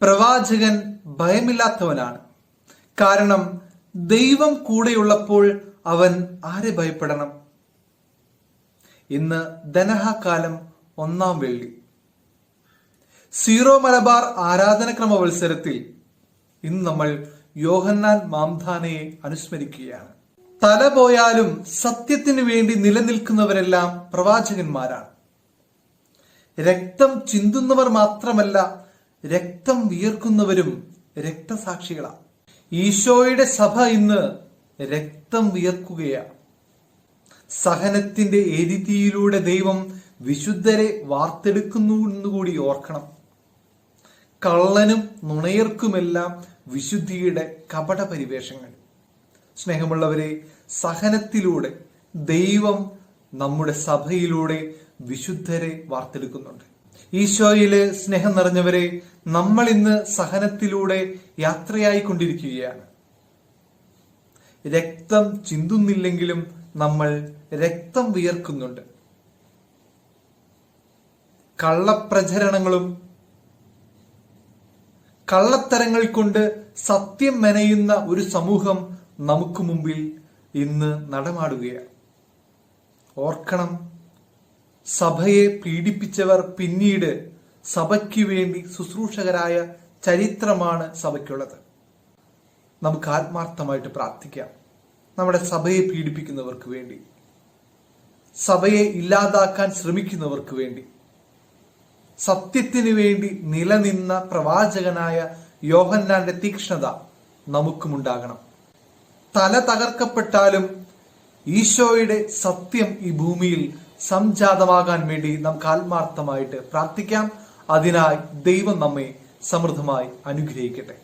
പ്രവാചകൻ ഭയമില്ലാത്തവനാണ്. കാരണം ദൈവം കൂടെയുള്ളപ്പോൾ അവൻ ആരെ ഭയപ്പെടണം? ഇന്ന് ധനഹാകാലം 1-ാം വെള്ളി. സീറോ മലബാർ ആരാധനക്രമ മത്സരത്തിൽ ഇന്ന് നമ്മൾ യോഹന്നാൻ മാംധാനയെ അനുസ്മരിക്കുകയാണ്. തല പോയാലും സത്യത്തിനു വേണ്ടി നിലനിൽക്കുന്നവരെല്ലാം പ്രവാചകന്മാരാണ്. രക്തം ചിന്തുന്നവർ മാത്രമല്ല, രക്തം വിയർക്കുന്നവരും രക്തസാക്ഷികളാണ്. ഈശോയുടെ സഭ ഇന്ന് രക്തം വിയർക്കുകയാണ്. സഹനത്തിന്റെ എരിതിയിലൂടെ ദൈവം വിശുദ്ധരെ വാർത്തെടുക്കുന്നു എന്നുകൂടി ഓർക്കണം. കള്ളനും നുണയർക്കുമെല്ലാം വിശുദ്ധിയുടെ കപട പരിവേഷങ്ങൾ. സ്നേഹമുള്ളവരെ, സഹനത്തിലൂടെ ദൈവം നമ്മുടെ സഭയിലൂടെ വിശുദ്ധരെ വാർത്തെടുക്കുന്നുണ്ട്. ഈശോയിലെ സ്നേഹം നിറഞ്ഞവരെ, നമ്മൾ ഇന്ന് സഹനത്തിലൂടെ യാത്രയായിക്കൊണ്ടിരിക്കുകയാണ്. രക്തം ചിന്തുന്നില്ലെങ്കിലും നമ്മൾ രക്തം വിയർക്കുന്നുണ്ട്. കള്ളപ്രചരണങ്ങളും കള്ളത്തരങ്ങൾ കൊണ്ട് സത്യം മെനയുന്ന ഒരു സമൂഹം നമുക്ക് മുമ്പിൽ ഇന്ന് നടമാടുകയാണ്. ഓർക്കണം, സഭയെ പീഡിപ്പിച്ചവർ പിന്നീട് സഭയ്ക്ക് വേണ്ടി ശുശ്രൂഷകരായ ചരിത്രമാണ് സഭയ്ക്കുള്ളത്. നമുക്ക് ആത്മാർത്ഥമായിട്ട് പ്രാർത്ഥിക്കാം നമ്മുടെ സഭയെ പീഡിപ്പിക്കുന്നവർക്ക് വേണ്ടി, സഭയെ ഇല്ലാതാക്കാൻ ശ്രമിക്കുന്നവർക്ക് വേണ്ടി. സത്യത്തിനു വേണ്ടി നിലനിന്ന പ്രവാചകനായ യോഹന്നാന്റെ തീക്ഷ്ണത നമുക്കുമുണ്ടാകണം. തല തകർക്കപ്പെട്ടാലും ഈശോയുടെ സത്യം ഈ ഭൂമിയിൽ സംജാതമാകാൻ വേണ്ടി നമുക്ക് ആത്മാർത്ഥമായിട്ട് പ്രാർത്ഥിക്കാം. അതിനായി ദൈവം നമ്മെ സമൃദ്ധമായി അനുഗ്രഹിക്കട്ടെ.